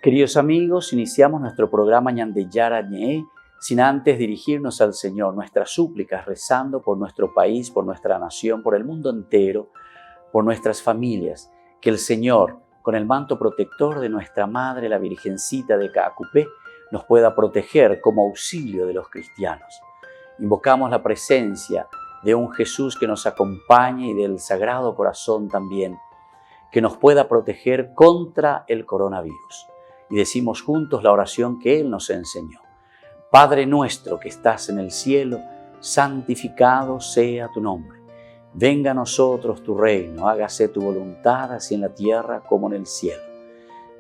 Queridos amigos, iniciamos nuestro programa Ñandeyara Ñe sin antes dirigirnos al Señor, nuestras súplicas, rezando por nuestro país, por nuestra nación, por el mundo entero, por nuestras familias. Que el Señor, con el manto protector de nuestra Madre, la Virgencita de Caacupé, nos pueda proteger como auxilio de los cristianos. Invocamos la presencia de un Jesús que nos acompañe y del Sagrado Corazón también, que nos pueda proteger contra el coronavirus. Y decimos juntos la oración que Él nos enseñó. Padre nuestro que estás en el cielo, santificado sea tu nombre. Venga a nosotros tu reino, hágase tu voluntad así en la tierra como en el cielo.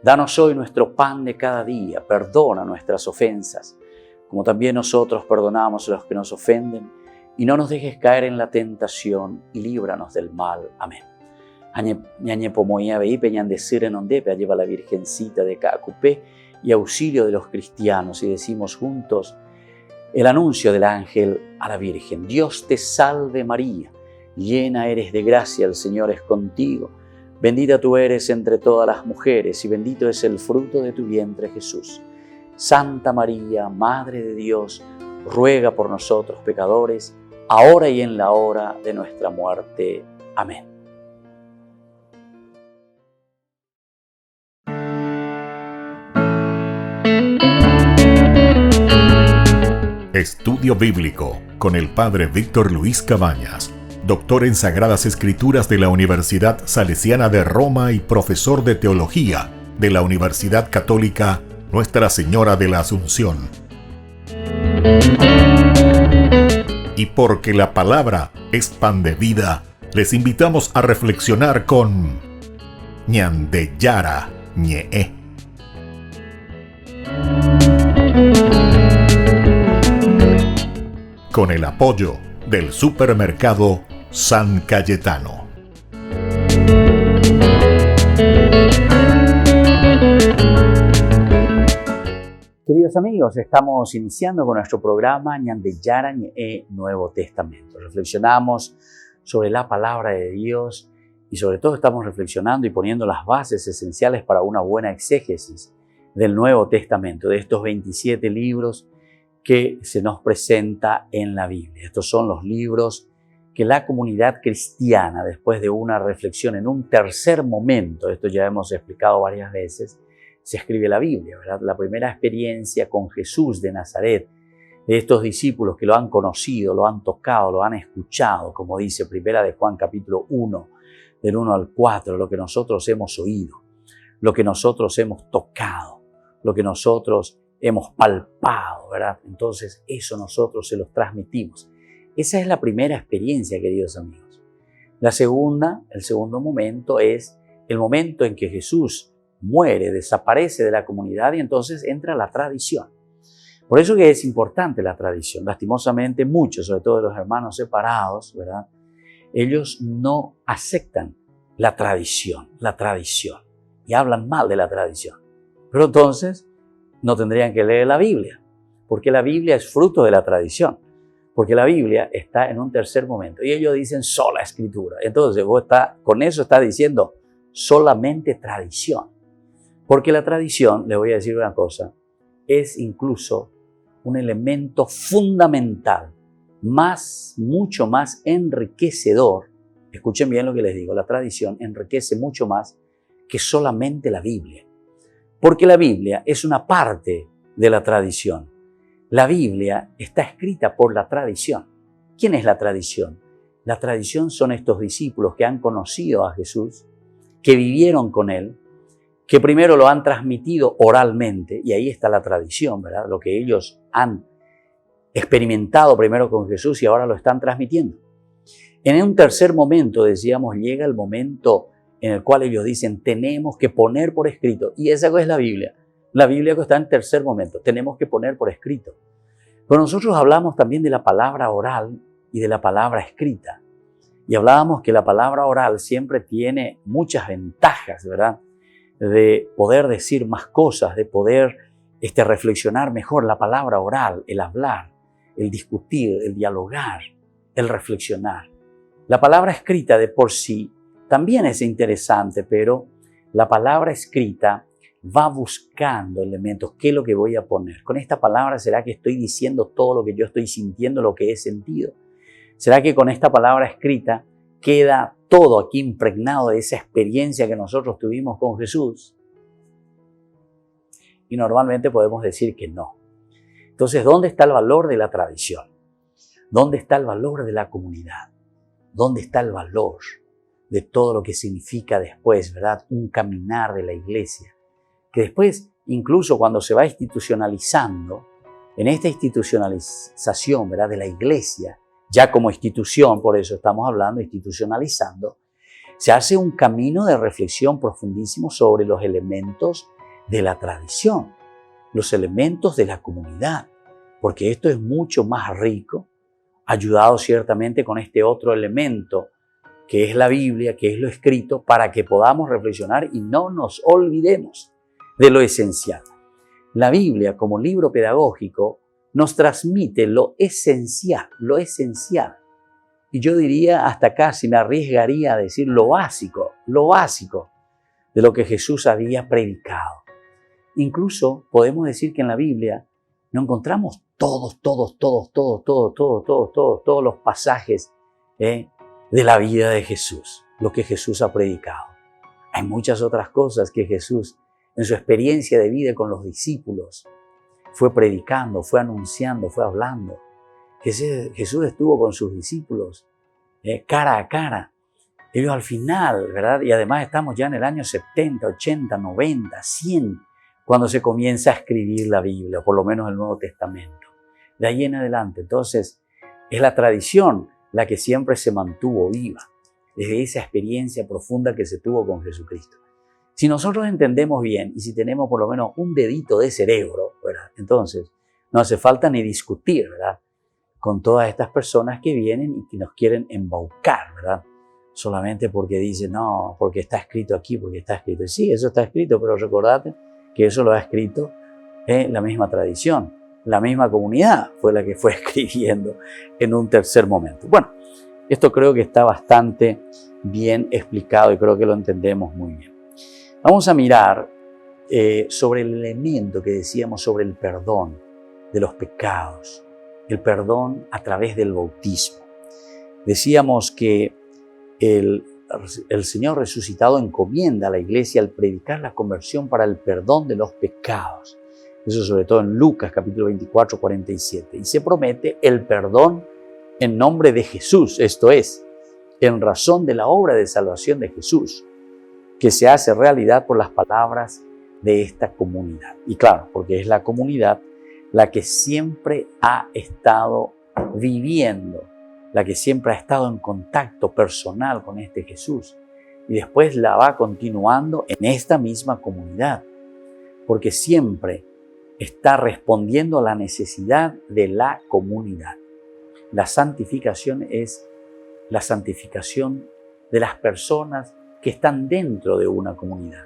Danos hoy nuestro pan de cada día, perdona nuestras ofensas, como también nosotros perdonamos a los que nos ofenden, y no nos dejes caer en la tentación y líbranos del mal. Amén. Ñañe pomoía veipe ñandecir en ondepe, lleva la Virgencita de Caacupé y auxilio de los cristianos, y decimos juntos el anuncio del ángel a la Virgen. Dios te salve María, llena eres de gracia, el Señor es contigo. Bendita tú eres entre todas las mujeres y bendito es el fruto de tu vientre Jesús. Santa María, Madre de Dios, ruega por nosotros pecadores, ahora y en la hora de nuestra muerte. Amén. Estudio Bíblico con el Padre Víctor Luis Cabañas, doctor en Sagradas Escrituras de la Universidad Salesiana de Roma y profesor de Teología de la Universidad Católica Nuestra Señora de la Asunción. Y porque la palabra es pan de vida, les invitamos a reflexionar con Ñandeyara Ñe. Con el apoyo del supermercado San Cayetano. Queridos amigos, estamos iniciando con nuestro programa Ñandeyara Ñe Nuevo Testamento. Reflexionamos sobre la palabra de Dios y sobre todo estamos reflexionando y poniendo las bases esenciales para una buena exégesis del Nuevo Testamento, de estos 27 libros que se nos presenta en la Biblia. Estos son los libros que la comunidad cristiana, después de una reflexión en un tercer momento, esto ya hemos explicado varias veces, se escribe la Biblia, ¿verdad? La primera experiencia con Jesús de Nazaret, de estos discípulos que lo han conocido, lo han tocado, lo han escuchado, como dice Primera de Juan capítulo 1, del 1 al 4, lo que nosotros hemos oído, lo que nosotros hemos tocado, lo que nosotros hemos palpado, ¿verdad? Entonces eso nosotros se los transmitimos. Esa es la primera experiencia, queridos amigos. La segunda, el segundo momento es el momento en que Jesús muere, desaparece de la comunidad y entonces entra la tradición. Por eso que es importante la tradición. Lastimosamente muchos, sobre todo los hermanos separados, ¿verdad? Ellos no aceptan la tradición y hablan mal de la tradición. Pero entonces no tendrían que leer la Biblia, porque la Biblia es fruto de la tradición, porque la Biblia está en un tercer momento y ellos dicen sola escritura. Entonces con eso está diciendo solamente tradición, porque la tradición, le voy a decir una cosa, es incluso un elemento fundamental, mucho más enriquecedor. Escuchen bien lo que les digo, la tradición enriquece mucho más que solamente la Biblia. Porque la Biblia es una parte de la tradición. La Biblia está escrita por la tradición. ¿Quién es la tradición? La tradición son estos discípulos que han conocido a Jesús, que vivieron con Él, que primero lo han transmitido oralmente, y ahí está la tradición, ¿verdad? Lo que ellos han experimentado primero con Jesús y ahora lo están transmitiendo. En un tercer momento, decíamos, llega el momento en el cual ellos dicen, tenemos que poner por escrito. Y esa es la Biblia. La Biblia está en tercer momento. Tenemos que poner por escrito. Pero nosotros hablamos también de la palabra oral y de la palabra escrita. Y hablábamos que la palabra oral siempre tiene muchas ventajas, ¿verdad? De poder decir más cosas, de poder reflexionar mejor. La palabra oral, el hablar, el discutir, el dialogar, el reflexionar. La palabra escrita de por sí también es interesante, pero la palabra escrita va buscando elementos. ¿Qué es lo que voy a poner? Con esta palabra, ¿será que estoy diciendo todo lo que yo estoy sintiendo, lo que he sentido? ¿Será que con esta palabra escrita queda todo aquí impregnado de esa experiencia que nosotros tuvimos con Jesús? Y normalmente podemos decir que no. Entonces, ¿dónde está el valor de la tradición? ¿Dónde está el valor de la comunidad? ¿Dónde está el valor de todo lo que significa después, ¿verdad? Un caminar de la iglesia. Que después, incluso cuando se va institucionalizando, en esta institucionalización, ¿verdad? De la iglesia, ya como institución, por eso estamos hablando, institucionalizando, se hace un camino de reflexión profundísimo sobre los elementos de la tradición, los elementos de la comunidad, porque esto es mucho más rico, ayudado ciertamente con este otro elemento que es la Biblia, que es lo escrito, para que podamos reflexionar y no nos olvidemos de lo esencial. La Biblia, como libro pedagógico, nos transmite lo esencial, y yo diría, hasta casi me arriesgaría a decir lo básico de lo que Jesús había predicado. Incluso podemos decir que en la Biblia no encontramos todos los pasajes de la vida de Jesús, lo que Jesús ha predicado. Hay muchas otras cosas que Jesús, en su experiencia de vida con los discípulos, fue predicando, fue anunciando, fue hablando. Jesús estuvo con sus discípulos cara a cara. Ellos al final, ¿verdad? Y además estamos ya en el año 70, 80, 90, 100, cuando se comienza a escribir la Biblia, o por lo menos el Nuevo Testamento. De ahí en adelante, entonces, es la tradición la que siempre se mantuvo viva, desde esa experiencia profunda que se tuvo con Jesucristo. Si nosotros entendemos bien, y si tenemos por lo menos un dedito de cerebro, ¿verdad? Entonces, no hace falta ni discutir, ¿verdad? Con todas estas personas que vienen y que nos quieren embaucar, ¿verdad? Solamente porque dicen, no, porque está escrito aquí, porque está escrito. Sí, eso está escrito, pero recordate que eso lo ha escrito la misma tradición. La misma comunidad fue la que fue escribiendo en un tercer momento. Bueno, esto creo que está bastante bien explicado y creo que lo entendemos muy bien. Vamos a mirar sobre el elemento que decíamos sobre el perdón de los pecados, el perdón a través del bautismo. Decíamos que el Señor resucitado encomienda a la iglesia al predicar la conversión para el perdón de los pecados. Eso sobre todo en Lucas capítulo 24, 47. Y se promete el perdón en nombre de Jesús, esto es, en razón de la obra de salvación de Jesús, que se hace realidad por las palabras de esta comunidad. Y claro, porque es la comunidad la que siempre ha estado viviendo, la que siempre ha estado en contacto personal con este Jesús. Y después la va continuando en esta misma comunidad, porque siempre está respondiendo a la necesidad de la comunidad. La santificación es la santificación de las personas que están dentro de una comunidad.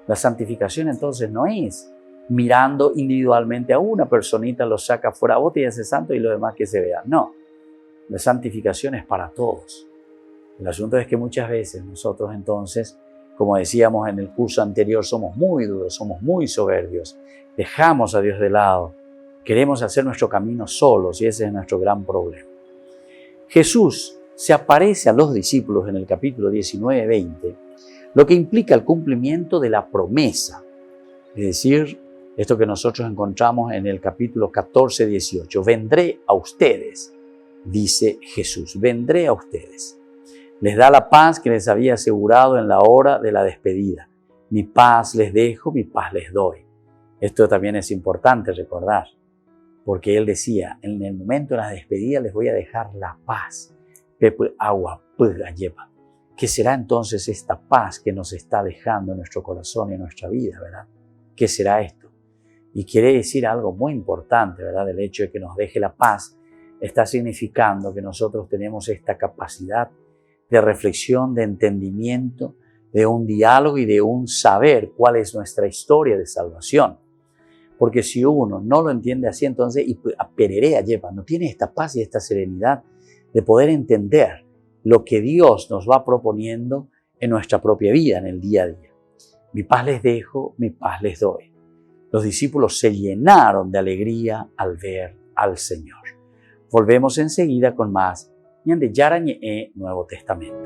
La santificación entonces no es mirando individualmente a una personita, lo saca fuera, vos te haces santo y lo demás que se vea. No, la santificación es para todos. El asunto es que muchas veces nosotros entonces, como decíamos en el curso anterior, somos muy duros, somos muy soberbios, dejamos a Dios de lado, queremos hacer nuestro camino solos y ese es nuestro gran problema. Jesús se aparece a los discípulos en el capítulo 19, 20, lo que implica el cumplimiento de la promesa, es decir, esto que nosotros encontramos en el capítulo 14, 18, vendré a ustedes, dice Jesús, vendré a ustedes. Les da la paz que les había asegurado en la hora de la despedida. Mi paz les dejo, mi paz les doy. Esto también es importante recordar, porque Él decía, en el momento de la despedida les voy a dejar la paz. ¿Qué será entonces esta paz que nos está dejando en nuestro corazón y en nuestra vida, verdad? ¿Qué será esto? Y quiere decir algo muy importante, ¿verdad? El hecho de que nos deje la paz está significando que nosotros tenemos esta capacidad de reflexión, de entendimiento, de un diálogo y de un saber cuál es nuestra historia de salvación. Porque si uno no lo entiende así, entonces no tiene esta paz y esta serenidad de poder entender lo que Dios nos va proponiendo en nuestra propia vida, en el día a día. Mi paz les dejo, mi paz les doy. Los discípulos se llenaron de alegría al ver al Señor. Volvemos enseguida con más Ñande Yara Ñe'e Nuevo Testamento.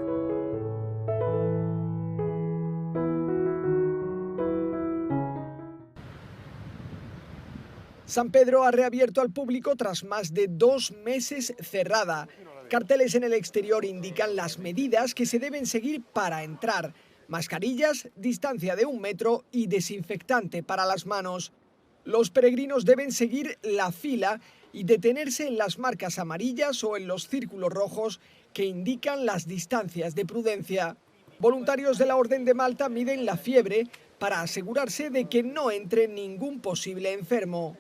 San Pedro ha reabierto al público tras más de 2 meses cerrada. Carteles en el exterior indican las medidas que se deben seguir para entrar. Mascarillas, distancia de 1 metro y desinfectante para las manos. Los peregrinos deben seguir la fila y detenerse en las marcas amarillas o en los círculos rojos que indican las distancias de prudencia. Voluntarios de la Orden de Malta miden la fiebre para asegurarse de que no entre ningún posible enfermo.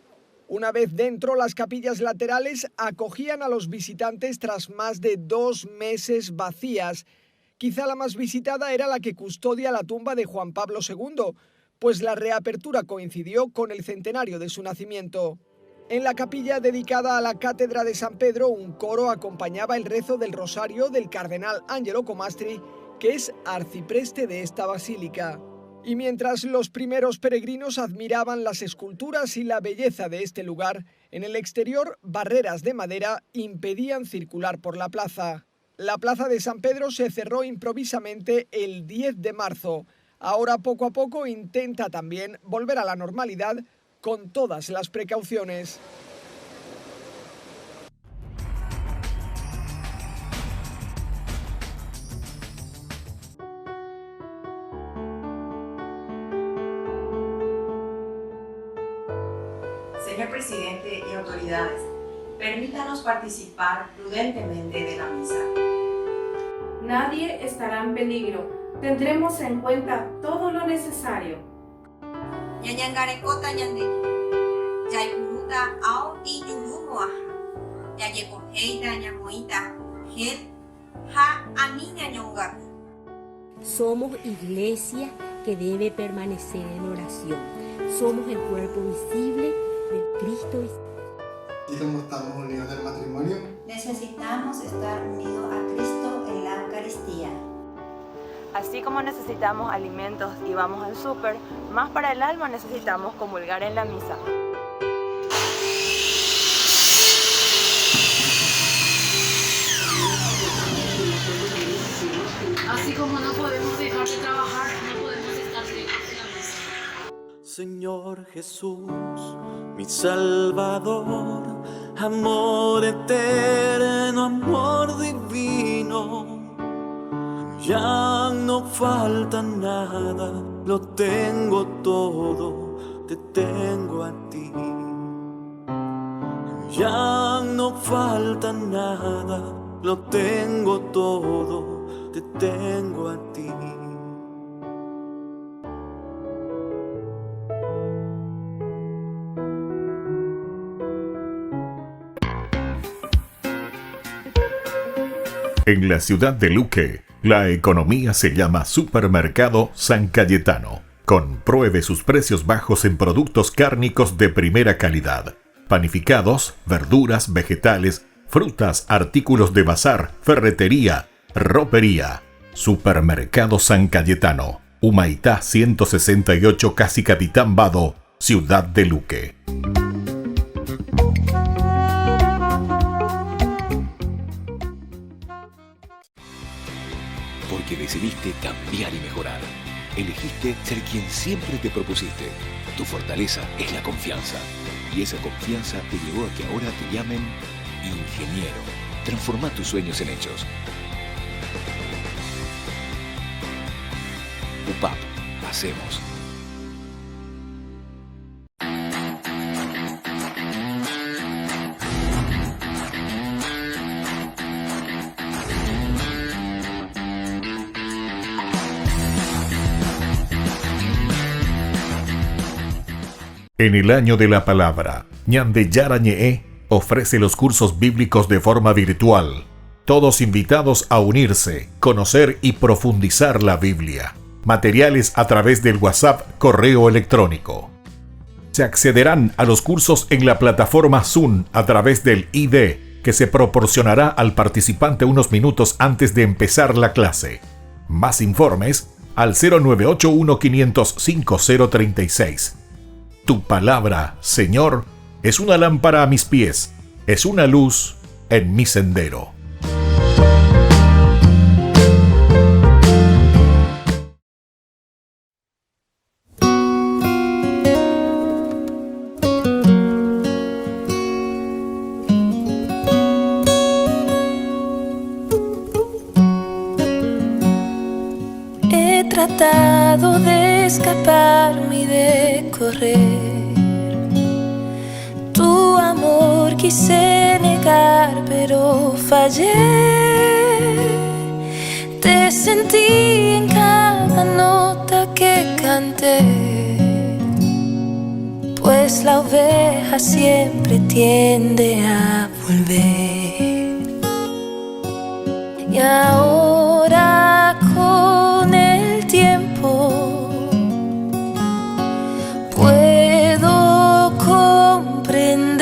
Una vez dentro, las capillas laterales acogían a los visitantes tras más de 2 meses vacías. Quizá la más visitada era la que custodia la tumba de Juan Pablo II, pues la reapertura coincidió con el centenario de su nacimiento. En la capilla dedicada a la Cátedra de San Pedro, un coro acompañaba el rezo del rosario del cardenal Angelo Comastri, que es arcipreste de esta basílica. Y mientras los primeros peregrinos admiraban las esculturas y la belleza de este lugar, en el exterior barreras de madera impedían circular por la plaza. La plaza de San Pedro se cerró improvisamente el 10 de marzo. Ahora poco a poco intenta también volver a la normalidad con todas las precauciones. Señor presidente y autoridades, permítanos participar prudentemente de la misa. Nadie estará en peligro. Tendremos en cuenta todo lo necesario. Ñañangarekota ñandeki, yaipuruta ao tiyurumoa, yayekoheita ñamoita, gel, ha ani ñañongaku. Somos iglesia que debe permanecer en oración. Somos el cuerpo visible del Cristo. Y como estamos unidos en el matrimonio, Necesitamos estar unidos a Cristo en la Eucaristía. Así como necesitamos alimentos y vamos al súper, más para el alma necesitamos comulgar en la misa. Así como no podemos dejar de trabajar, no podemos estar lejos de la misa. Señor Jesús, mi Salvador, amor eterno, amor divino. Ya no falta nada, lo tengo todo, te tengo a ti. Ya no falta nada, lo tengo todo, te tengo a ti. En la ciudad de Luque, la economía se llama Supermercado San Cayetano. Compruebe sus precios bajos en productos cárnicos de primera calidad. Panificados, verduras, vegetales, frutas, artículos de bazar, ferretería, ropería. Supermercado San Cayetano. Humaitá 168, Casi Capitán Vado, ciudad de Luque. Porque decidiste cambiar y mejorar. Elegiste ser quien siempre te propusiste. Tu fortaleza es la confianza. Y esa confianza te llevó a que ahora te llamen ingeniero. Transforma tus sueños en hechos. UPAP. Hacemos. En el año de la palabra, Ñande Yara Ñe'e ofrece los cursos bíblicos de forma virtual. Todos invitados a unirse, conocer y profundizar la Biblia. Materiales a través del WhatsApp, correo electrónico. Se accederán a los cursos en la plataforma Zoom a través del ID, que se proporcionará al participante unos minutos antes de empezar la clase. Más informes al 0981-505-036. Tu palabra, Señor, es una lámpara a mis pies, es una luz en mi sendero. He tratado de escaparme y de correr. Tu amor quise negar, pero fallé. Te sentí en cada nota que canté, pues la oveja siempre tiende a volver. Y ahora con el tiempo puedo comprender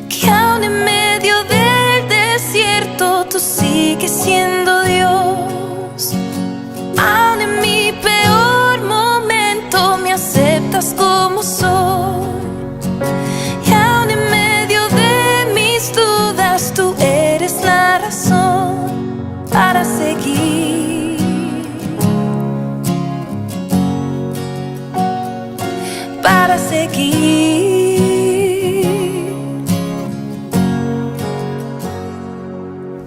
que aún en medio del desierto tú sigues siendo Dios. Aún en mi peor momento me aceptas como soy. Y aún en medio de mis dudas tú eres la razón para seguir. Para seguir.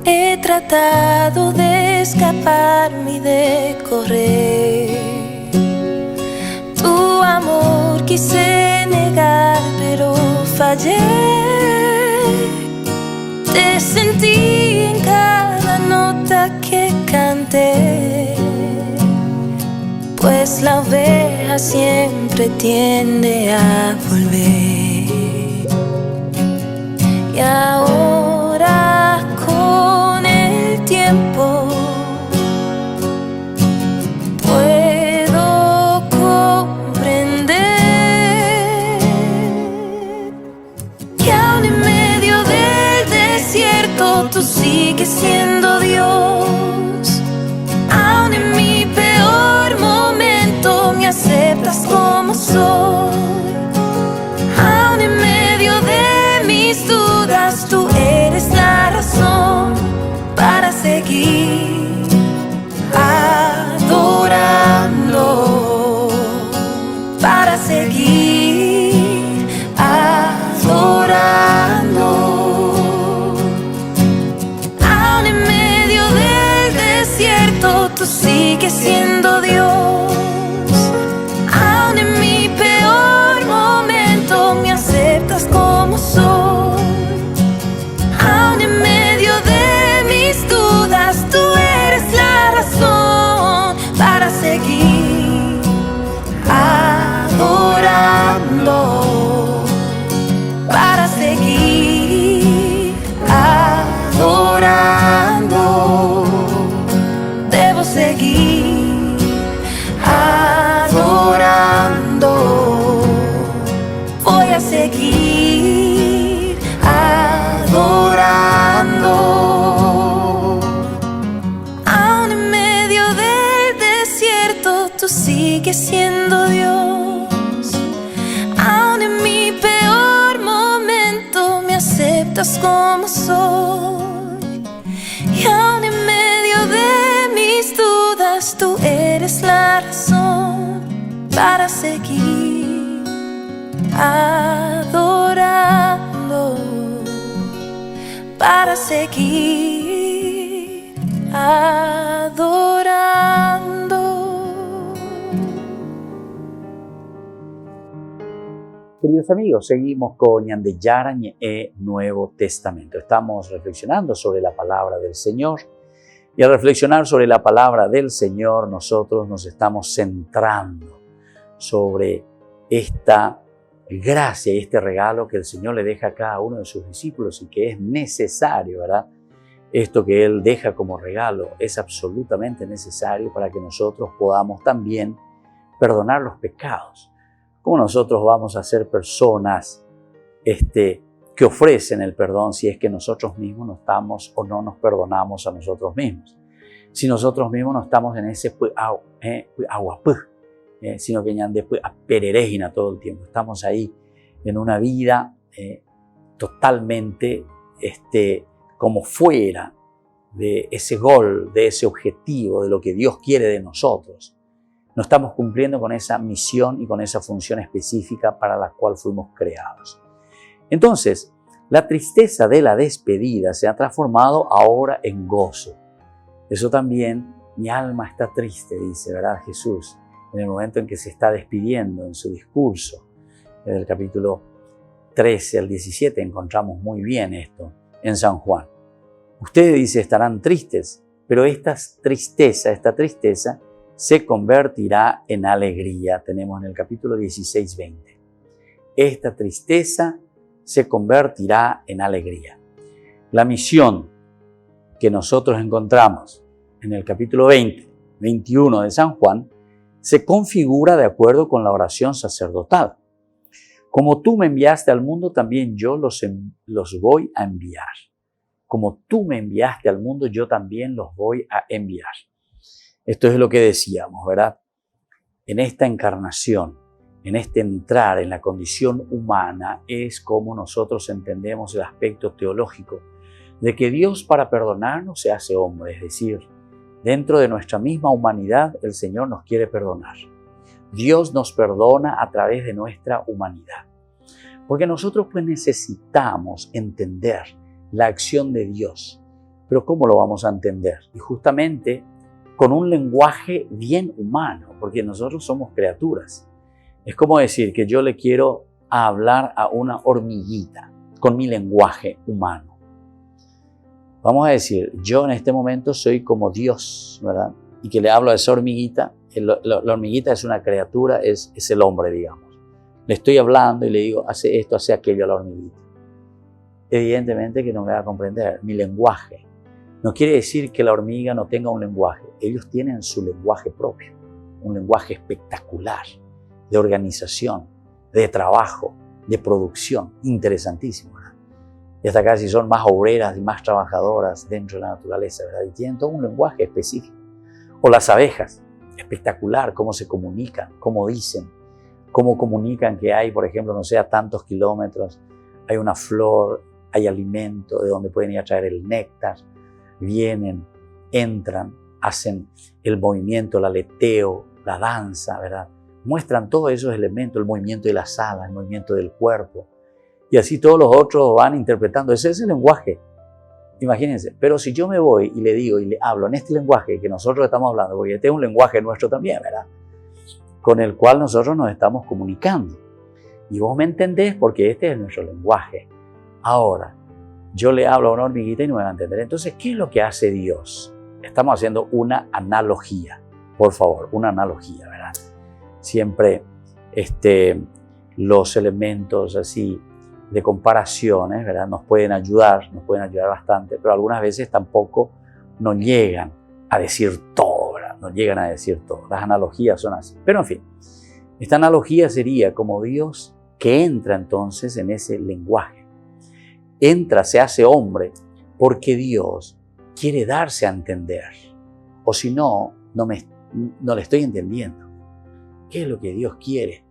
He tratado de escaparme y de correr. Tu amor quise negar, pero fallé. Te sentí en cada nota que canté, pues la oveja siempre tiende a volver. Y ahora con el tiempo puedo comprender que aún en medio del desierto tú sigues siendo Dios. Aún en mi peor momento me aceptas como soy. Aún en medio de mis dudas tú eres la razón para seguir adorando. Para seguir adorando. Aún en medio del desierto tú sigues siendo Dios. Aún en mi peor momento me aceptas como soy. Aún en medio de mis dudas tú eres la razón para seguir adorando. Para seguir adorando. Debo seguir adorando. Voy a seguir adorando. Aún en medio del desierto tú sigues siendo Dios. Aún en mi peor momento me aceptas como soy. Y aún en medio de mis dudas tú eres la razón para seguir adorando. Para seguir adorando. Queridos amigos, seguimos con Ñande Yarañ e Nuevo Testamento. Estamos reflexionando sobre la palabra del Señor. Y al reflexionar sobre la palabra del Señor, nosotros nos estamos centrando sobre esta gracia y este regalo que el Señor le deja a cada uno de sus discípulos y que es necesario, ¿verdad? Esto que Él deja como regalo es absolutamente necesario para que nosotros podamos también perdonar los pecados. ¿Cómo nosotros vamos a ser personas que ofrecen el perdón si es que nosotros mismos no estamos o no nos perdonamos a nosotros mismos? si nosotros mismos no estamos en ese agua, sino que ya después a pererejina todo el tiempo. Estamos ahí en una vida totalmente como fuera de ese gol, de ese objetivo, de lo que Dios quiere de nosotros. No estamos cumpliendo con esa misión y con esa función específica para la cual fuimos creados. Entonces, la tristeza de la despedida se ha transformado ahora en gozo. Eso también, mi alma está triste, dice, ¿verdad? Jesús, en el momento en que se está despidiendo en su discurso. Desde el capítulo 13 al 17 encontramos muy bien esto en San Juan. Ustedes, dice, estarán tristes, pero esta tristeza se convertirá en alegría. Tenemos en el capítulo 16, 20. Esta tristeza se convertirá en alegría. La misión que nosotros encontramos en el capítulo 20, 21 de San Juan, se configura de acuerdo con la oración sacerdotal. Como tú me enviaste al mundo, también yo los voy a enviar. Como tú me enviaste al mundo, yo también los voy a enviar. Esto es lo que decíamos, ¿verdad? En esta encarnación, en este entrar en la condición humana, es como nosotros entendemos el aspecto teológico de que Dios, para perdonarnos, se hace hombre. Es decir, dentro de nuestra misma humanidad, el Señor nos quiere perdonar. Dios nos perdona a través de nuestra humanidad. Porque nosotros pues necesitamos entender la acción de Dios. Pero ¿cómo lo vamos a entender? Y justamente con un lenguaje bien humano, porque nosotros somos criaturas. Es como decir que yo le quiero hablar a una hormiguita con mi lenguaje humano. Vamos a decir, yo en este momento soy como Dios, ¿verdad? Y que le hablo a esa hormiguita. La hormiguita es una criatura, es el hombre, digamos. Le estoy hablando y le digo, hace esto, hace aquello a la hormiguita. Evidentemente que no me va a comprender mi lenguaje. No quiere decir que la hormiga no tenga un lenguaje. Ellos tienen su lenguaje propio, un lenguaje espectacular, de organización, de trabajo, de producción, interesantísimo, ¿verdad? Y hasta casi son más obreras y más trabajadoras dentro de la naturaleza, ¿verdad? Y tienen todo un lenguaje específico. O las abejas, espectacular cómo se comunican, cómo dicen, cómo comunican que hay, por ejemplo, no sé, a tantos kilómetros, hay una flor, hay alimento de donde pueden ir a traer el néctar, vienen, entran, hacen el movimiento, el aleteo, la danza, ¿verdad? Muestran todos esos elementos, el movimiento de las alas, el movimiento del cuerpo. Y así todos los otros van interpretando. Ese es el lenguaje. Imagínense. Pero si yo me voy y le digo y le hablo en este lenguaje que nosotros estamos hablando, porque este es un lenguaje nuestro también, ¿verdad? Con el cual nosotros nos estamos comunicando. Y vos me entendés porque este es nuestro lenguaje. Ahora, yo le hablo a una hormiguita y no me va a entender. Entonces, ¿qué es lo que hace Dios? Estamos haciendo una analogía. Por favor, una analogía, ¿verdad? Siempre los elementos así de comparaciones, ¿verdad? Nos pueden ayudar bastante, pero algunas veces tampoco nos llegan a decir todo, ¿verdad? Nos llegan a decir todo. Las analogías son así. Pero en fin, esta analogía sería como Dios que entra entonces en ese lenguaje. Entra, se hace hombre, porque Dios quiere darse a entender. O si no, no le estoy entendiendo. ¿Qué es lo que Dios quiere?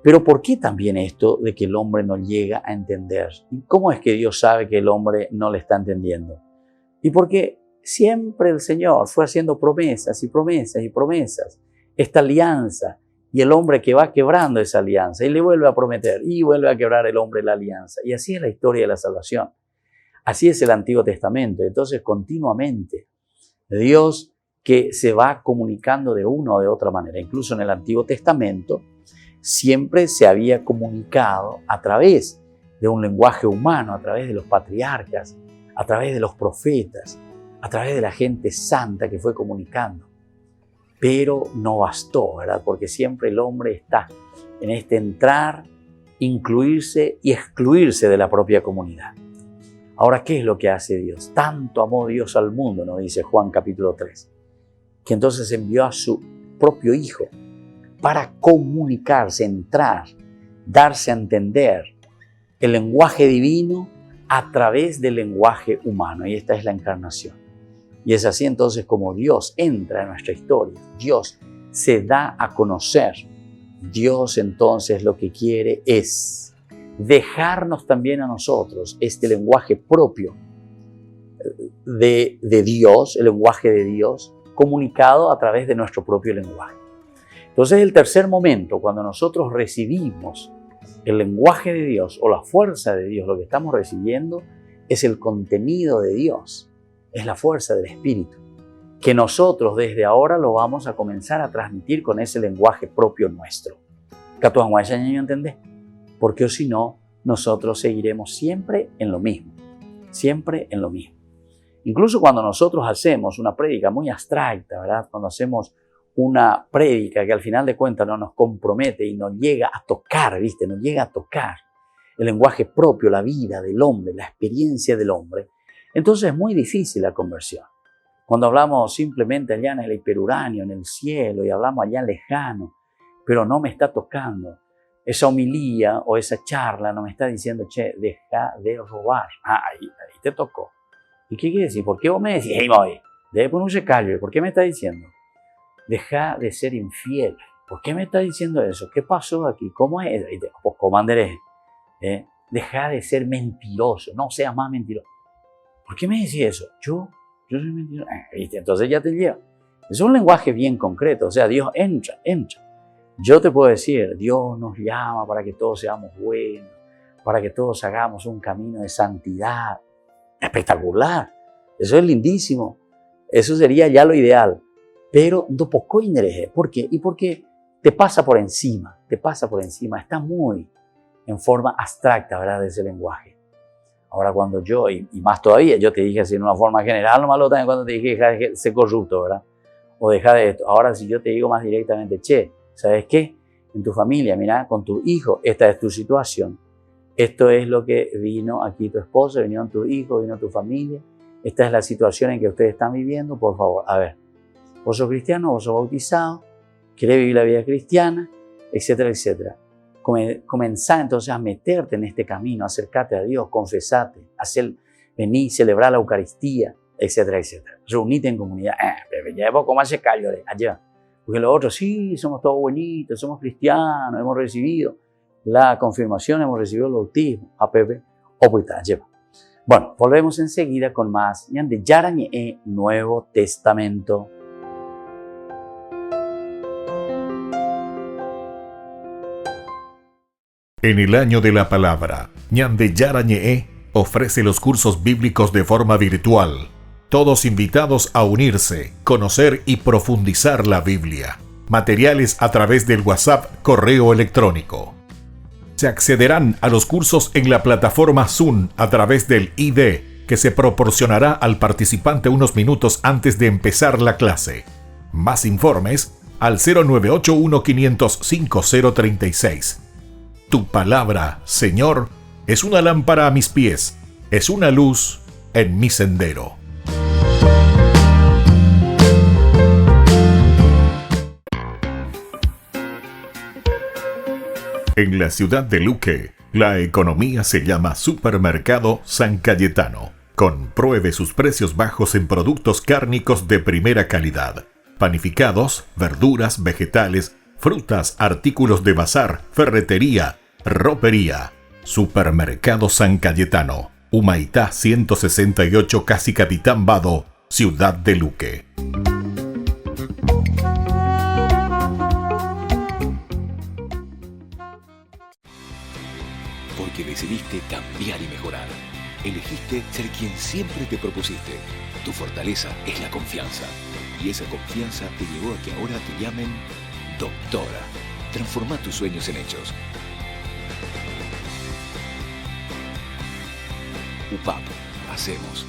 Pero ¿por qué también esto de que el hombre no llega a entender? ¿Y cómo es que Dios sabe que el hombre no le está entendiendo? Y porque siempre el Señor fue haciendo promesas y promesas y promesas. Esta alianza. Y el hombre que va quebrando esa alianza y le vuelve a prometer y vuelve a quebrar el hombre la alianza. Y así es la historia de la salvación. Así es el Antiguo Testamento. Entonces continuamente Dios que se va comunicando de una o de otra manera. Incluso en el Antiguo Testamento siempre se había comunicado a través de un lenguaje humano, a través de los patriarcas, a través de los profetas, a través de la gente santa que fue comunicando. Pero no bastó, ¿verdad? Porque siempre el hombre está en este entrar, incluirse y excluirse de la propia comunidad. Ahora, ¿qué es lo que hace Dios? Tanto amó Dios al mundo, nos dice Juan capítulo 3, que entonces envió a su propio Hijo para comunicarse, entrar, darse a entender el lenguaje divino a través del lenguaje humano. Y esta es la encarnación. Y es así entonces como Dios entra en nuestra historia. Dios se da a conocer. Dios entonces lo que quiere es dejarnos también a nosotros este lenguaje propio de Dios, el lenguaje de Dios, comunicado a través de nuestro propio lenguaje. Entonces el tercer momento, cuando nosotros recibimos el lenguaje de Dios o la fuerza de Dios, lo que estamos recibiendo es el contenido de Dios, es la fuerza del Espíritu, que nosotros desde ahora lo vamos a comenzar a transmitir con ese lenguaje propio nuestro. ¿Entendés? Porque si no, nosotros seguiremos siempre en lo mismo, siempre en lo mismo. Incluso cuando nosotros hacemos una prédica muy abstracta, ¿verdad? Cuando hacemos una prédica que al final de cuentas no nos compromete y nos llega a tocar, ¿viste? Nos llega a tocar el lenguaje propio, la vida del hombre, la experiencia del hombre. Entonces es muy difícil la conversión. Cuando hablamos simplemente allá en el hiperuránio, en el cielo, y hablamos allá lejano, pero no me está tocando. Esa homilía o esa charla no me está diciendo, che, deja de robar. Ahí te tocó. ¿Y qué quiere decir? ¿Por qué vos me decís, hey, Moy, debe ponerse callo? ¿Por qué me está diciendo? Deja de ser infiel. ¿Por qué me está diciendo eso? ¿Qué pasó aquí? ¿Cómo es? Pues, ¿cómo andrés? Deja de ser mentiroso. No seas más mentiroso. ¿Por qué me decís eso? Yo soy mentiroso. ¿Viste? Entonces ya te lleva. Es un lenguaje bien concreto. O sea, Dios entra. Yo te puedo decir, Dios nos llama para que todos seamos buenos, para que todos hagamos un camino de santidad. Espectacular. Eso es lindísimo. Eso sería ya lo ideal. Pero un poco interés. ¿Por qué? Y porque te pasa por encima. Está muy en forma abstracta, ¿verdad? De ese lenguaje. Ahora cuando yo, y más todavía, yo te dije así en una forma general, no malo también cuando te dije deja de ser corrupto, ¿verdad? O deja de esto. Ahora si yo te digo más directamente, che, ¿sabes qué? En tu familia, mira, con tu hijo, esta es tu situación. Esto es lo que vino aquí tu esposo, vinieron tus hijos, vino tu familia. Esta es la situación en que ustedes están viviendo. Por favor, a ver, vos sos cristiano, vos sos bautizado, querés vivir la vida cristiana, etcétera, etcétera. Comenzá entonces a meterte en este camino, acercarte a Dios, confesate, vení, celebrar la Eucaristía, etcétera, etcétera. Reunite en comunidad. Ya vos como hace callo allá. Porque los otros, sí, somos todos buenitos, somos cristianos, hemos recibido la confirmación, hemos recibido el bautismo. Lleva. Bueno, volvemos enseguida con más de Yarañe Nuevo Testamento. En el año de la palabra, Ñande Yarañe ofrece los cursos bíblicos de forma virtual. Todos invitados a unirse, conocer y profundizar la Biblia. Materiales a través del WhatsApp, correo electrónico. Se accederán a los cursos en la plataforma Zoom a través del ID, que se proporcionará al participante unos minutos antes de empezar la clase. Más informes al 0981-500-5036. Tu palabra, Señor, es una lámpara a mis pies, es una luz en mi sendero. En la ciudad de Luque, la economía se llama Supermercado San Cayetano. Compruebe sus precios bajos en productos cárnicos de primera calidad. Panificados, verduras, vegetales, frutas, artículos de bazar, ferretería, ropería. Supermercado San Cayetano, Humaitá 168, Casi Capitán Vado, ciudad de Luque. Porque decidiste cambiar y mejorar. Elegiste ser quien siempre te propusiste. Tu fortaleza es la confianza. Y esa confianza te llevó a que ahora te llamen doctora. Transforma tus sueños en hechos. UPAP. Hacemos.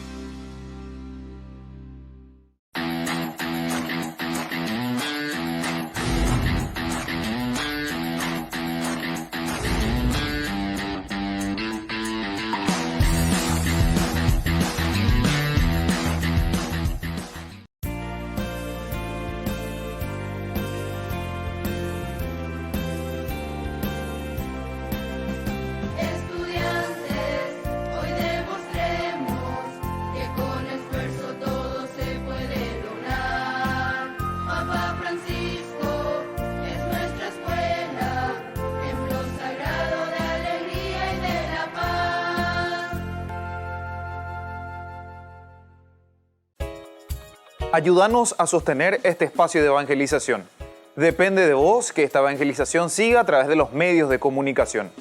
Ayúdanos a sostener este espacio de evangelización. Depende de vos que esta evangelización siga a través de los medios de comunicación.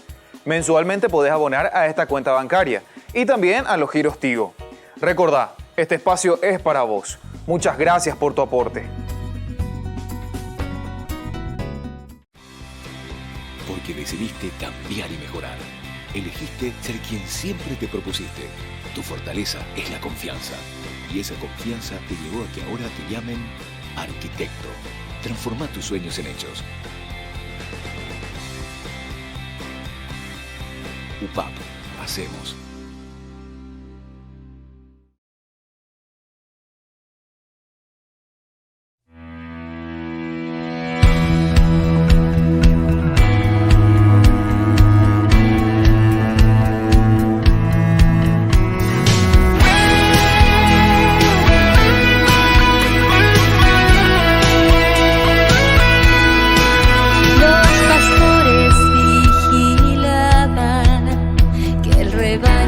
Mensualmente podés abonar a esta cuenta bancaria y también a los giros Tigo. Recordá, este espacio es para vos. Muchas gracias por tu aporte. Porque decidiste cambiar y mejorar. Elegiste ser quien siempre te propusiste. Tu fortaleza es la confianza. Y esa confianza te llevó a que ahora te llamen arquitecto. Transforma tus sueños en hechos. UPAP. Hacemos. Los pastores vigilaban que el rebaño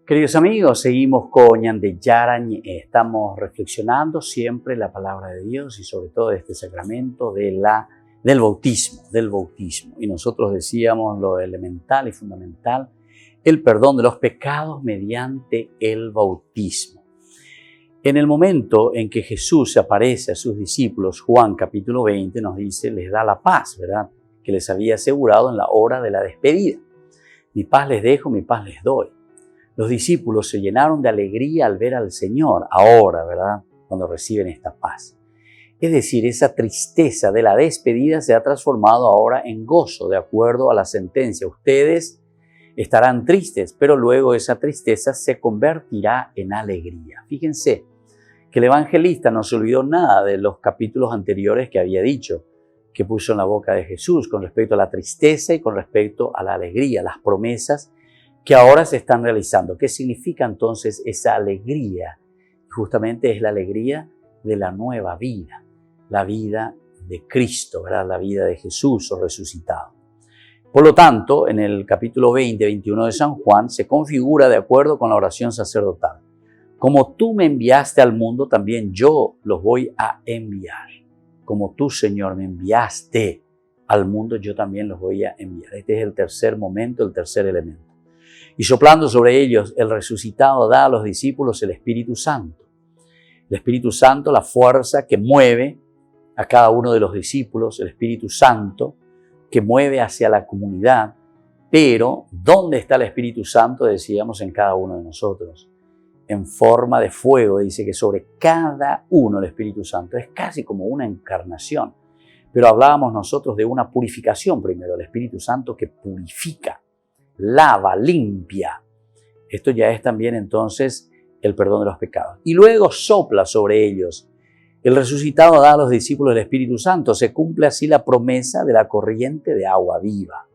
Queridos amigos, seguimos con Ñande Yarañ. Estamos reflexionando siempre la palabra de Dios y sobre todo este sacramento del bautismo. Y nosotros decíamos lo elemental y fundamental, el perdón de los pecados mediante el bautismo. En el momento en que Jesús se aparece a sus discípulos, Juan capítulo 20 nos dice, les da la paz, ¿verdad? Que les había asegurado en la hora de la despedida. Mi paz les dejo, mi paz les doy. Los discípulos se llenaron de alegría al ver al Señor, ahora, ¿verdad? Cuando reciben esta paz. Es decir, esa tristeza de la despedida se ha transformado ahora en gozo, de acuerdo a la sentencia. Ustedes estarán tristes, pero luego esa tristeza se convertirá en alegría. Fíjense que el evangelista no se olvidó nada de los capítulos anteriores que había dicho, que puso en la boca de Jesús con respecto a la tristeza y con respecto a la alegría, las promesas que ahora se están realizando. ¿Qué significa entonces esa alegría? Justamente es la alegría de la nueva vida, la vida de Cristo, ¿verdad? La vida de Jesús o resucitado. Por lo tanto, en el capítulo 20-21 de San Juan se configura de acuerdo con la oración sacerdotal. Como tú me enviaste al mundo, también yo los voy a enviar. Como tú, Señor, me enviaste al mundo, yo también los voy a enviar. Este es el tercer momento, el tercer elemento. Y soplando sobre ellos, el resucitado da a los discípulos el Espíritu Santo. El Espíritu Santo, la fuerza que mueve a cada uno de los discípulos, el Espíritu Santo que mueve hacia la comunidad. Pero, ¿dónde está el Espíritu Santo? Decíamos, en cada uno de nosotros. En forma de fuego, dice que sobre cada uno el Espíritu Santo. Es casi como una encarnación. Pero hablábamos nosotros de una purificación primero, el Espíritu Santo que purifica, lava, limpia. Esto ya es también entonces el perdón de los pecados. Y luego sopla sobre ellos. El resucitado da a los discípulos el Espíritu Santo. Se cumple así la promesa de la corriente de agua viva.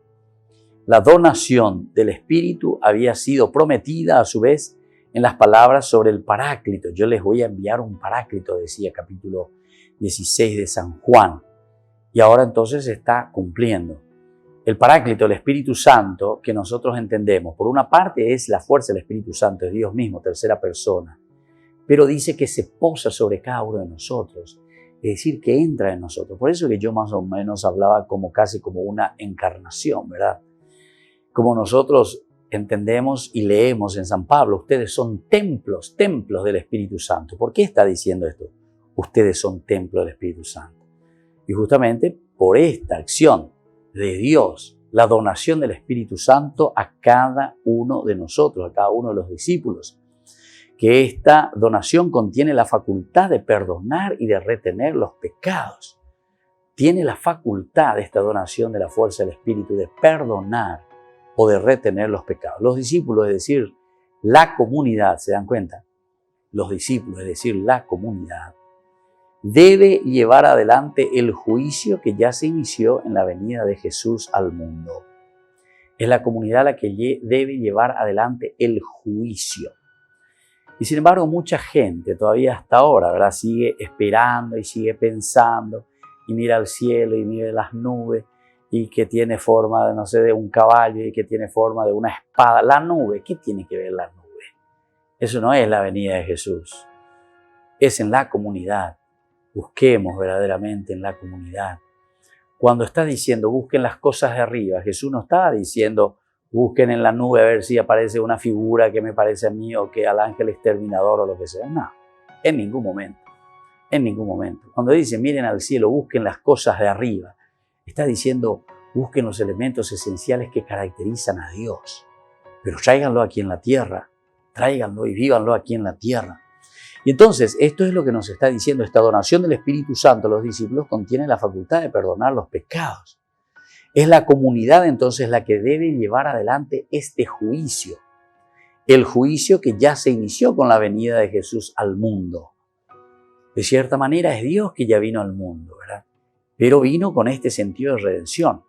La donación del Espíritu había sido prometida a su vez en las palabras sobre el Paráclito. Yo les voy a enviar un Paráclito, decía capítulo 16 de San Juan. Y ahora entonces se está cumpliendo. El Paráclito, el Espíritu Santo, que nosotros entendemos, por una parte es la fuerza del Espíritu Santo, es Dios mismo, tercera persona, pero dice que se posa sobre cada uno de nosotros, es decir, que entra en nosotros. Por eso que yo más o menos hablaba casi como una encarnación, ¿verdad? Como nosotros entendemos y leemos en San Pablo, ustedes son templos del Espíritu Santo. ¿Por qué está diciendo esto? Ustedes son templos del Espíritu Santo. Y justamente por esta acción de Dios, la donación del Espíritu Santo a cada uno de nosotros, a cada uno de los discípulos, que esta donación contiene la facultad de perdonar y de retener los pecados. Tiene la facultad de esta donación de la fuerza del Espíritu de perdonar o de retener los pecados. Los discípulos, es decir, la comunidad, ¿se dan cuenta? Los discípulos, es decir, la comunidad, debe llevar adelante el juicio que ya se inició en la venida de Jesús al mundo. Es la comunidad la que debe llevar adelante el juicio. Y sin embargo, mucha gente todavía hasta ahora, ¿verdad?, sigue esperando y sigue pensando y mira al cielo y mira las nubes y que tiene forma, no sé, de un caballo y que tiene forma de una espada. La nube, ¿qué tiene que ver la nube? Eso no es la venida de Jesús. Es en la comunidad. Busquemos verdaderamente en la comunidad. Cuando está diciendo busquen las cosas de arriba, Jesús no estaba diciendo busquen en la nube a ver si aparece una figura que me parece a mí o que al ángel exterminador o lo que sea. No, en ningún momento. En ningún momento. Cuando dice miren al cielo, busquen las cosas de arriba, está diciendo busquen los elementos esenciales que caracterizan a Dios. Pero tráiganlo aquí en la tierra. Tráiganlo y vívanlo aquí en la tierra. Y entonces, esto es lo que nos está diciendo. Esta donación del Espíritu Santo a los discípulos contiene la facultad de perdonar los pecados. Es la comunidad entonces la que debe llevar adelante este juicio. El juicio que ya se inició con la venida de Jesús al mundo. De cierta manera es Dios que ya vino al mundo, ¿verdad? Pero vino con este sentido de redención.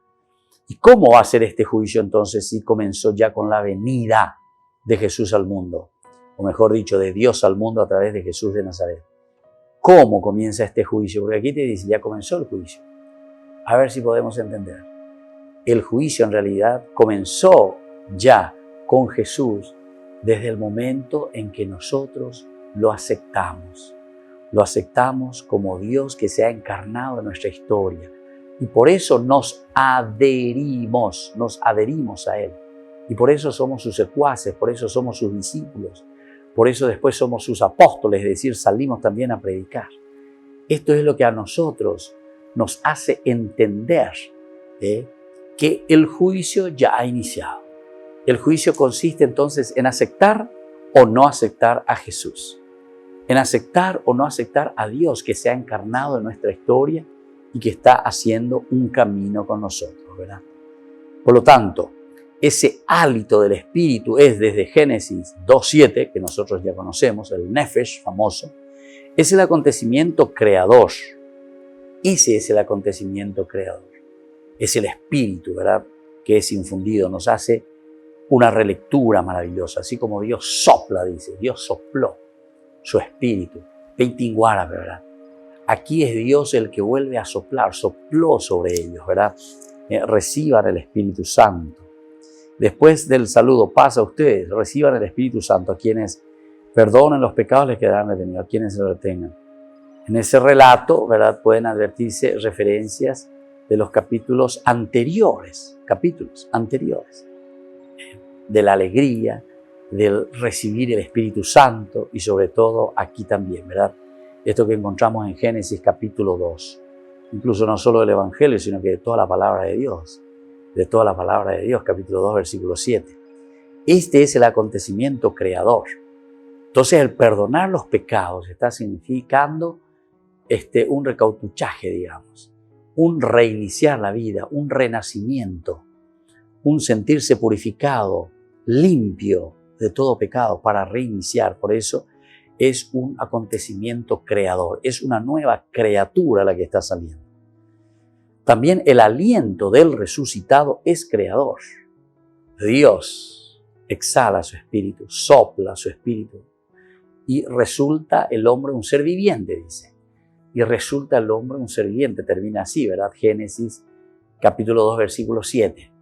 ¿Y cómo va a ser este juicio entonces si comenzó ya con la venida de Jesús al mundo? O mejor dicho, de Dios al mundo a través de Jesús de Nazaret. ¿Cómo comienza este juicio? Porque aquí te dice, ya comenzó el juicio. A ver si podemos entender. El juicio en realidad comenzó ya con Jesús desde el momento en que nosotros lo aceptamos. Lo aceptamos como Dios que se ha encarnado en nuestra historia. Y por eso nos adherimos a Él. Y por eso somos sus secuaces, por eso somos sus discípulos. Por eso después somos sus apóstoles, es decir, salimos también a predicar. Esto es lo que a nosotros nos hace entender que el juicio ya ha iniciado. El juicio consiste entonces en aceptar o no aceptar a Jesús. En aceptar o no aceptar a Dios que se ha encarnado en nuestra historia y que está haciendo un camino con nosotros, ¿verdad? Por lo tanto, ese hálito del Espíritu es desde Génesis 2:7, que nosotros ya conocemos, el Nefesh famoso, es el acontecimiento creador. Ese es el acontecimiento creador. Es el Espíritu, ¿verdad?, que es infundido, nos hace una relectura maravillosa, así como Dios sopla, dice, Dios sopló su Espíritu, Peitinguara, ¿verdad? Aquí es Dios el que vuelve a soplar, sopló sobre ellos, ¿verdad? Reciban el Espíritu Santo. Después del saludo, paz a ustedes, reciban el Espíritu Santo. A quienes perdonen los pecados les quedarán retenidos, a quienes se lo retengan. En ese relato, ¿verdad?, pueden advertirse referencias de los capítulos anteriores, de la alegría, del recibir el Espíritu Santo y sobre todo aquí también, ¿verdad? Esto que encontramos en Génesis capítulo 2, incluso no solo del Evangelio, sino que de toda la palabra de Dios, capítulo 2, versículo 7. Este es el acontecimiento creador. Entonces el perdonar los pecados está significando un recautuchaje, digamos, un reiniciar la vida, un renacimiento, un sentirse purificado, limpio de todo pecado para reiniciar. Por eso es un acontecimiento creador, es una nueva criatura la que está saliendo. También el aliento del resucitado es creador. Dios exhala su espíritu, sopla su espíritu y resulta el hombre un ser viviente, dice. Y resulta el hombre un ser viviente, termina así, ¿verdad? Génesis capítulo 2, versículo 7.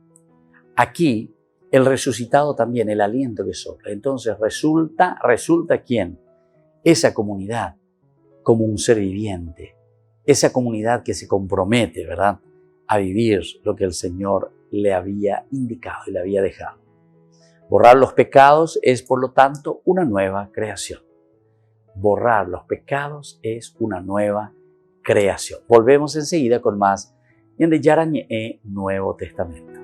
Aquí el resucitado también, el aliento que sopla. Entonces resulta ¿quién? Esa comunidad como un ser viviente. Esa comunidad que se compromete, ¿verdad?, a vivir lo que el Señor le había indicado y le había dejado. Borrar los pecados es, por lo tanto, una nueva creación. Borrar los pecados es una nueva creación. Volvemos enseguida con más Ñande Yarañe Nuevo Testamento.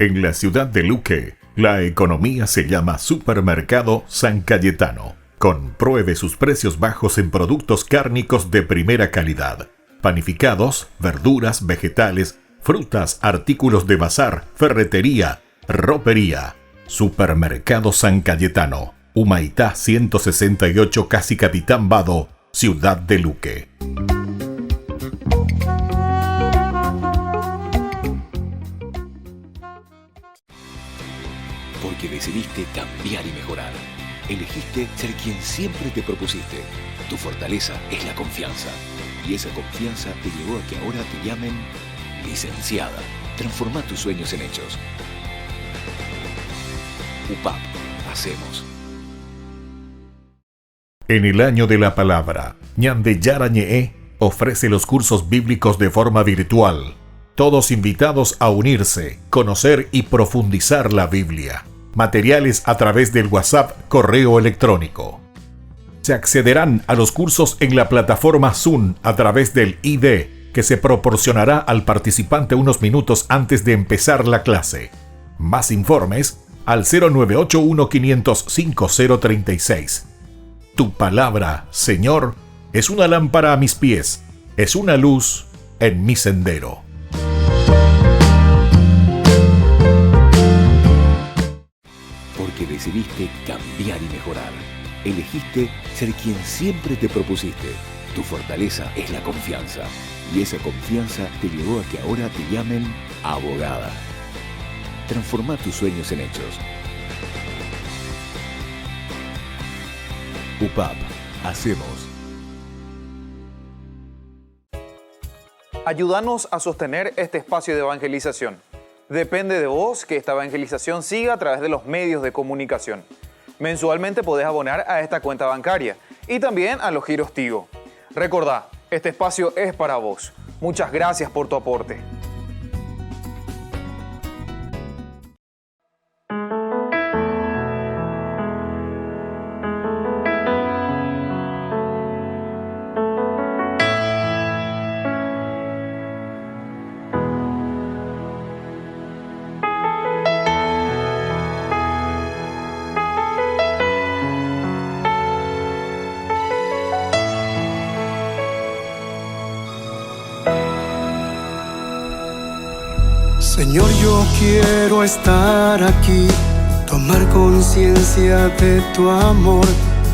En la ciudad de Luque, la economía se llama Supermercado San Cayetano. Compruebe sus precios bajos en productos cárnicos de primera calidad. Panificados, verduras, vegetales, frutas, artículos de bazar, ferretería, ropería. Supermercado San Cayetano, Humaitá 168, Casi Capitán Vado, ciudad de Luque. Porque decidiste cambiar y mejorar. Elegiste ser quien siempre te propusiste. Tu fortaleza es la confianza. Y esa confianza te llevó a que ahora te llamen licenciada. Transforma tus sueños en hechos. UPAP, hacemos. En el año de la palabra, Ñande Yarañe ofrece los cursos bíblicos de forma virtual. Todos invitados a unirse, conocer y profundizar la Biblia. Materiales a través del WhatsApp, correo electrónico. Se accederán a los cursos en la plataforma Zoom a través del ID, que se proporcionará al participante unos minutos antes de empezar la clase. Más informes al 0981-500-5036. Tu palabra, Señor, es una lámpara a mis pies, es una luz en mi sendero. Porque decidiste cambiar y mejorar. Elegiste ser quien siempre te propusiste. Tu fortaleza es la confianza. Y esa confianza te llevó a que ahora te llamen abogada. Transforma tus sueños en hechos. UPAP, hacemos. Ayúdanos a sostener este espacio de evangelización. Depende de vos que esta evangelización siga a través de los medios de comunicación. Mensualmente podés abonar a esta cuenta bancaria y también a los giros Tigo. Recordá, este espacio es para vos. Muchas gracias por tu aporte. Señor, yo quiero estar aquí, tomar conciencia de tu amor,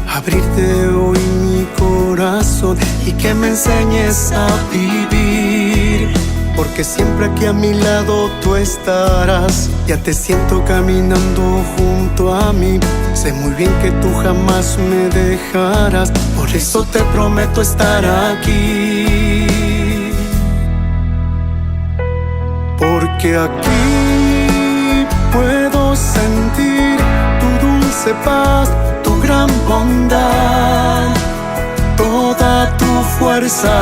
abrirte hoy mi corazón y que me enseñes a vivir. Porque siempre aquí a mi lado tú estarás, ya te siento caminando junto a mí. Sé muy bien que tú jamás me dejarás, por eso te prometo estar aquí. Porque aquí puedo sentir tu dulce paz, tu gran bondad, toda tu fuerza.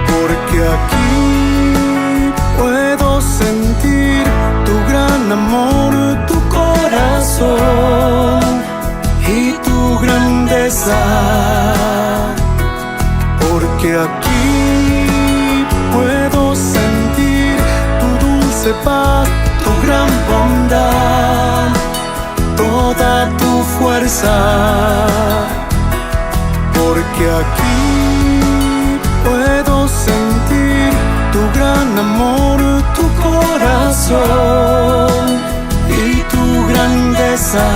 Porque aquí puedo sentir tu gran amor, tu corazón y tu grandeza. Porque aquí puedo sentir tu dulce paz, tu gran bondad, toda tu fuerza. Porque aquí puedo sentir tu gran amor, tu corazón y tu grandeza.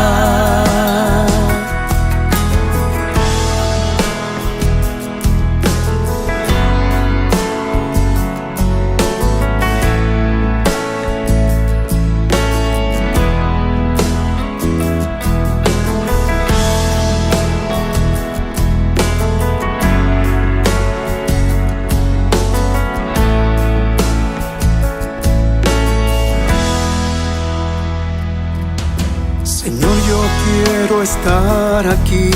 Señor, yo quiero estar aquí,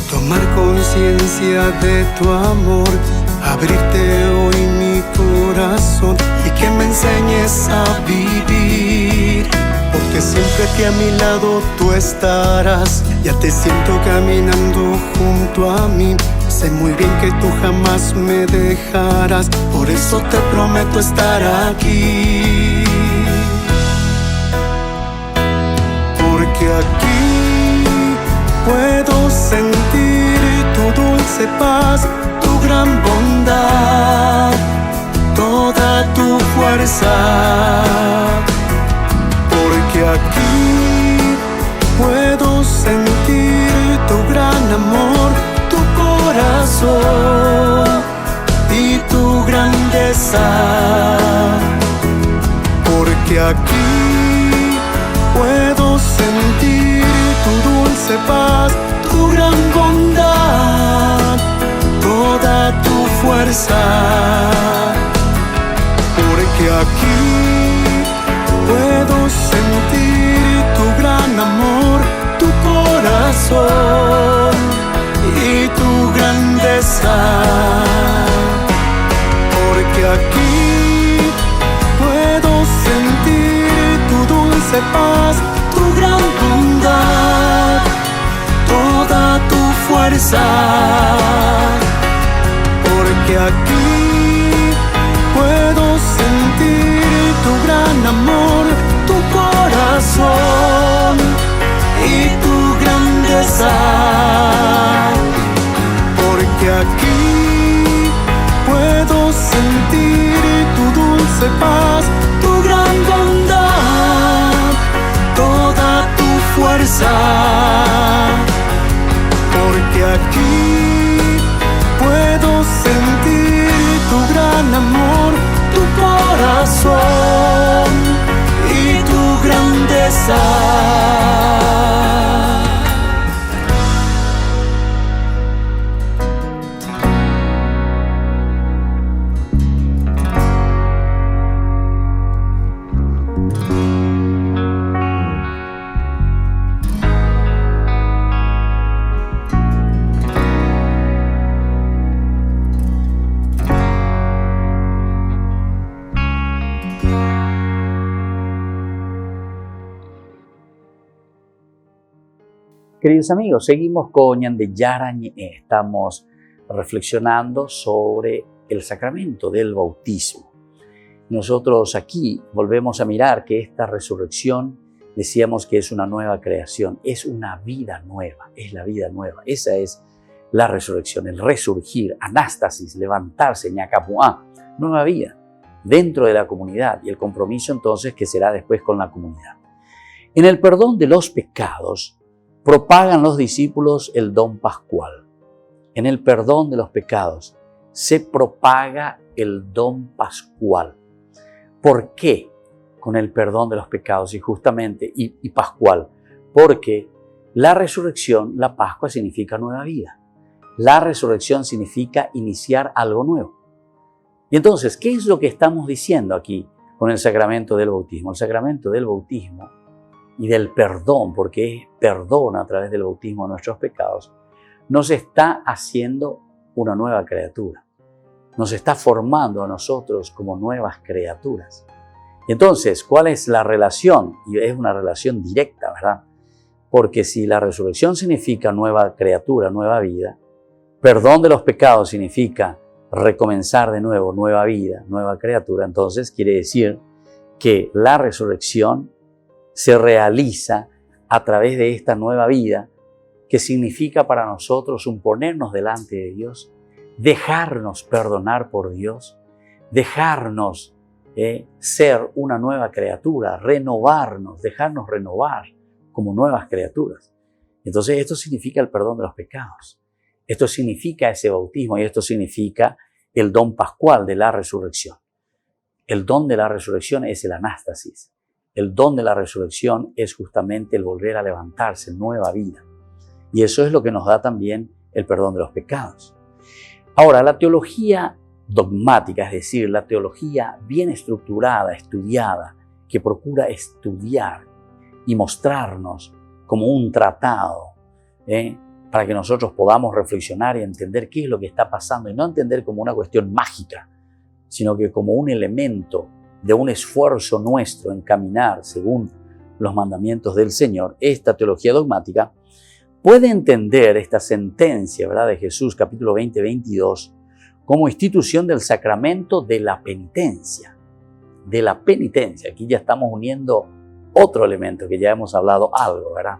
tomar conciencia de tu amor, abrirte hoy mi corazón y que me enseñes a vivir. Porque siempre que a mi lado tú estarás, ya te siento caminando junto a mí. Sé muy bien que tú jamás me dejarás, por eso te prometo estar aquí. Porque aquí puedo sentir tu dulce paz, tu gran bondad, toda tu fuerza. Porque aquí puedo sentir tu gran amor, tu corazón y tu grandeza. Porque aquí puedo sentir tu dulce paz, tu gran bondad, toda tu fuerza. Porque aquí puedo sentir tu gran amor, tu corazón y tu grandeza. Porque aquí puedo sentir tu dulce paz, tu gran bondad, toda tu fuerza. Porque aquí puedo sentir tu gran amor, tu corazón y tu grandeza. Porque aquí puedo sentir tu dulce paz, tu gran bondad, toda tu fuerza. Porque aquí puedo sentir tu gran amor, tu corazón y tu grandeza. Queridos amigos, seguimos con Ñande Yarañe. Estamos reflexionando sobre el sacramento del bautismo. Nosotros aquí volvemos a mirar que esta resurrección, decíamos que es una nueva creación, es una vida nueva, es la vida nueva. Esa es la resurrección, el resurgir, anástasis, levantarse, ñacapuá, nueva vida dentro de la comunidad y el compromiso entonces que será después con la comunidad. En el perdón de los pecados, propagan los discípulos el don pascual. En el perdón de los pecados se propaga el don pascual. ¿Por qué con el perdón de los pecados y justamente y pascual? Porque la resurrección, la Pascua significa nueva vida. La resurrección significa iniciar algo nuevo. Y entonces, ¿qué es lo que estamos diciendo aquí con el sacramento del bautismo? El sacramento del bautismo y del perdón, porque perdona a través del bautismo nuestros pecados, nos está haciendo una nueva criatura. Nos está formando a nosotros como nuevas criaturas. Y entonces, ¿cuál es la relación? Y es una relación directa, ¿verdad? Porque si la resurrección significa nueva criatura, nueva vida, perdón de los pecados significa recomenzar de nuevo, nueva vida, nueva criatura, entonces quiere decir que la resurrección se realiza a través de esta nueva vida que significa para nosotros un ponernos delante de Dios, dejarnos perdonar por Dios, dejarnos ser una nueva criatura, renovarnos, dejarnos renovar como nuevas criaturas. Entonces esto significa el perdón de los pecados. Esto significa ese bautismo y esto significa el don pascual de la resurrección. El don de la resurrección es el anástasis. El don de la resurrección es justamente el volver a levantarse, nueva vida. Y eso es lo que nos da también el perdón de los pecados. Ahora, la teología dogmática, es decir, la teología bien estructurada, estudiada, que procura estudiar y mostrarnos como un tratado, para que nosotros podamos reflexionar y entender qué es lo que está pasando y no entender como una cuestión mágica, sino que como un elemento de un esfuerzo nuestro en caminar según los mandamientos del Señor. Esta teología dogmática puede entender esta sentencia, ¿verdad?, de Jesús, capítulo 20, 22, como institución del sacramento de la penitencia. De la penitencia. Aquí ya estamos uniendo otro elemento que ya hemos hablado algo, ¿verdad?,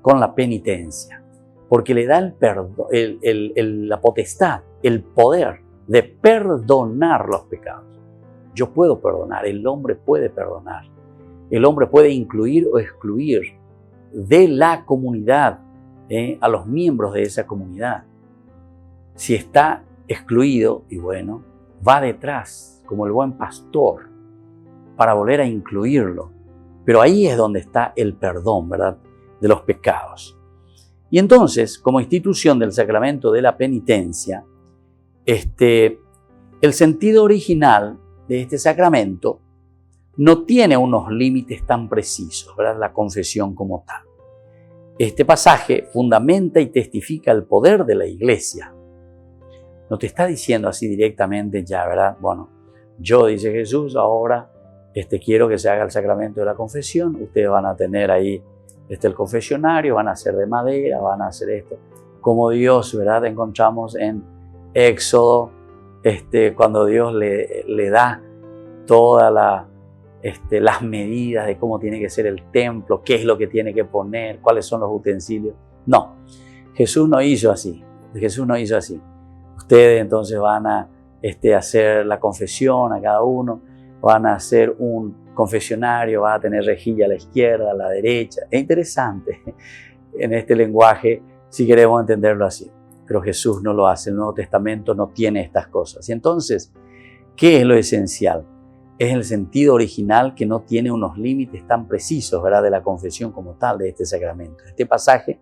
con la penitencia. Porque le da el perdón, la potestad, el poder de perdonar los pecados. Yo puedo perdonar, el hombre puede perdonar. El hombre puede incluir o excluir de la comunidad a los miembros de esa comunidad. Si está excluido, y bueno, va detrás como el buen pastor para volver a incluirlo. Pero ahí es donde está el perdón, ¿verdad?, de los pecados. Y entonces, como institución del sacramento de la penitencia, el sentido original de este sacramento no tiene unos límites tan precisos, ¿verdad?, la confesión como tal. Este pasaje fundamenta y testifica el poder de la Iglesia. No te está diciendo así directamente ya, ¿verdad? Bueno, yo, dice Jesús, ahora quiero que se haga el sacramento de la confesión. Ustedes van a tener ahí el confesionario, van a hacer de madera, van a hacer esto. Como Dios, ¿verdad? Encontramos en Éxodo, cuando Dios le da todas las medidas de cómo tiene que ser el templo, qué es lo que tiene que poner, cuáles son los utensilios. No, Jesús no hizo así. Jesús no hizo así. Ustedes entonces van a hacer la confesión a cada uno, van a hacer un confesionario, van a tener rejilla a la izquierda, a la derecha. Es interesante en este lenguaje si queremos entenderlo así. Pero Jesús no lo hace, el Nuevo Testamento no tiene estas cosas. Y entonces, ¿qué es lo esencial? Es el sentido original que no tiene unos límites tan precisos, ¿verdad?, de la confesión como tal de este sacramento. Este pasaje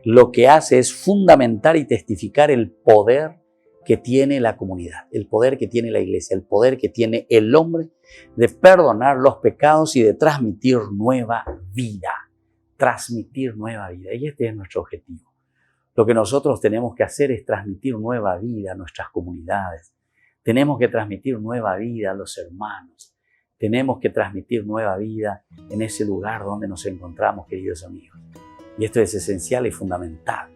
lo que hace es fundamentar y testificar el poder que tiene la comunidad, el poder que tiene la Iglesia, el poder que tiene el hombre de perdonar los pecados y de transmitir nueva vida. Transmitir nueva vida. Y este es nuestro objetivo. Lo que nosotros tenemos que hacer es transmitir nueva vida a nuestras comunidades. Tenemos que transmitir nueva vida a los hermanos. Tenemos que transmitir nueva vida en ese lugar donde nos encontramos, queridos amigos. Y esto es esencial y fundamental.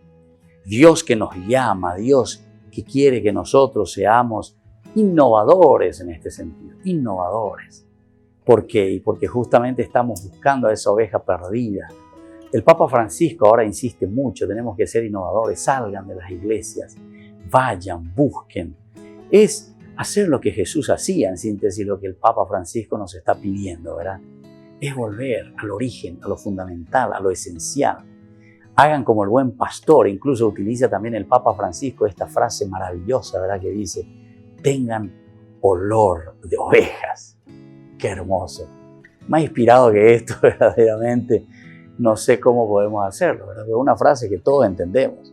Dios que nos llama, Dios que quiere que nosotros seamos innovadores en este sentido, innovadores. ¿Por qué? Porque justamente estamos buscando a esa oveja perdida. El Papa Francisco ahora insiste mucho, tenemos que ser innovadores, salgan de las iglesias, vayan, busquen. Es hacer lo que Jesús hacía, en síntesis lo que el Papa Francisco nos está pidiendo, ¿verdad? Es volver al origen, a lo fundamental, a lo esencial. Hagan como el buen pastor, incluso utiliza también el Papa Francisco esta frase maravillosa, ¿verdad? Que dice, tengan olor de ovejas. ¡Qué hermoso! Más inspirado que esto, verdaderamente, no sé cómo podemos hacerlo, ¿verdad? Pero una frase que todos entendemos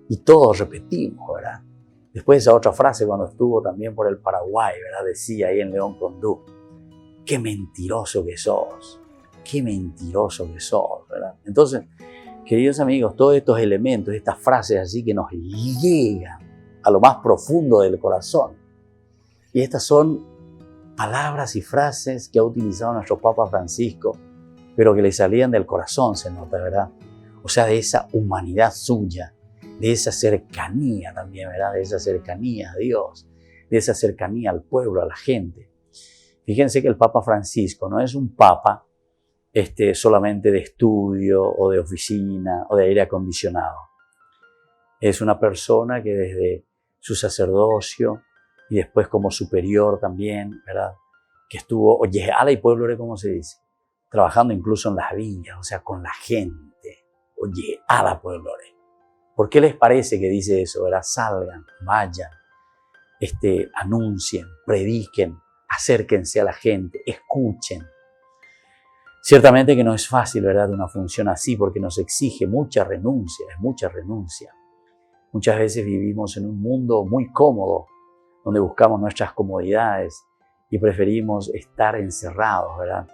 y todos repetimos, ¿verdad? Después esa otra frase cuando estuvo también por el Paraguay, ¿verdad? Decía ahí en León Condú, ¡qué mentiroso que sos! ¡Qué mentiroso que sos! ¿Verdad? Entonces, queridos amigos, todos estos elementos, estas frases así que nos llegan a lo más profundo del corazón. Y estas son palabras y frases que ha utilizado nuestro Papa Francisco, pero que le salían del corazón, se nota, ¿verdad? O sea, de esa humanidad suya, de esa cercanía también, ¿verdad? De esa cercanía a Dios, de esa cercanía al pueblo, a la gente. Fíjense que el Papa Francisco no es un papa solamente de estudio o de oficina o de aire acondicionado. Es una persona que desde su sacerdocio y después como superior también, ¿verdad? Que estuvo, oye, ala y pueblo, ¿cómo se dice? Trabajando incluso en las villas, o sea, con la gente. Oye, ala pueblo. ¿Por qué les parece que dice eso, verdad? Salgan, vayan, anuncien, prediquen, acérquense a la gente, escuchen. Ciertamente que no es fácil, ¿verdad? Una función así porque nos exige mucha renuncia, es mucha renuncia. Muchas veces vivimos en un mundo muy cómodo, donde buscamos nuestras comodidades y preferimos estar encerrados, ¿verdad?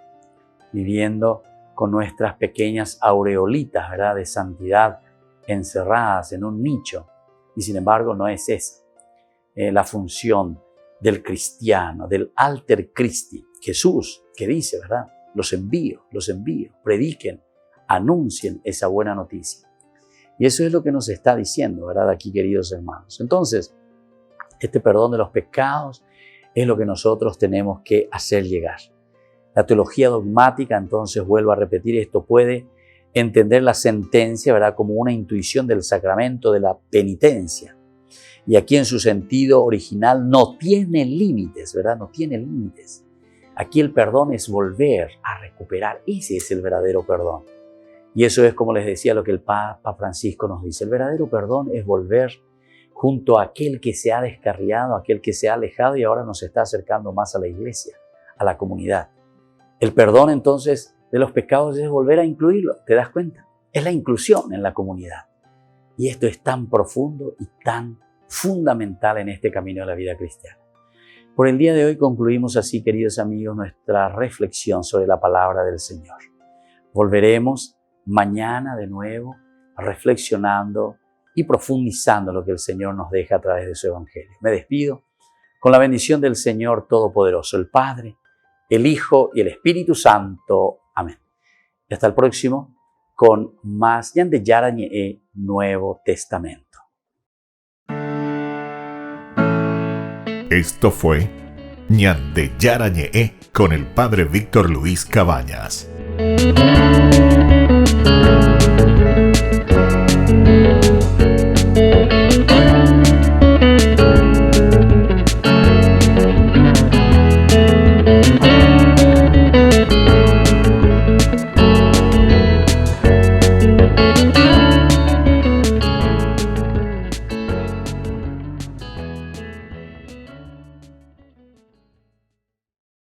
Viviendo con nuestras pequeñas aureolitas, ¿verdad? De santidad encerradas en un nicho. Y sin embargo no es esa la función del cristiano, del alter Christi. Jesús que dice, ¿verdad? Los envío, prediquen, anuncien esa buena noticia. Y eso es lo que nos está diciendo, ¿verdad? Aquí, queridos hermanos. Entonces, este perdón de los pecados es lo que nosotros tenemos que hacer llegar. La teología dogmática, entonces, vuelvo a repetir, esto puede entender la sentencia, ¿verdad?, como una intuición del sacramento de la penitencia. Y aquí en su sentido original no tiene límites, ¿verdad? No tiene límites. Aquí el perdón es volver a recuperar. Ese es el verdadero perdón. Y eso es, como les decía, lo que el Papa Francisco nos dice. El verdadero perdón es volver junto a aquel que se ha descarriado, aquel que se ha alejado y ahora nos está acercando más a la iglesia, a la comunidad. El perdón, entonces, de los pecados es volver a incluirlo. ¿Te das cuenta? Es la inclusión en la comunidad. Y esto es tan profundo y tan fundamental en este camino de la vida cristiana. Por el día de hoy concluimos así, queridos amigos, nuestra reflexión sobre la palabra del Señor. Volveremos mañana de nuevo reflexionando y profundizando lo que el Señor nos deja a través de su Evangelio. Me despido con la bendición del Señor Todopoderoso, el Padre, el Hijo y el Espíritu Santo. Amén. Y hasta el próximo con más Ñande Yarañe Nuevo Testamento. Esto fue Ñande Yarañe con el Padre Víctor Luis Cabañas.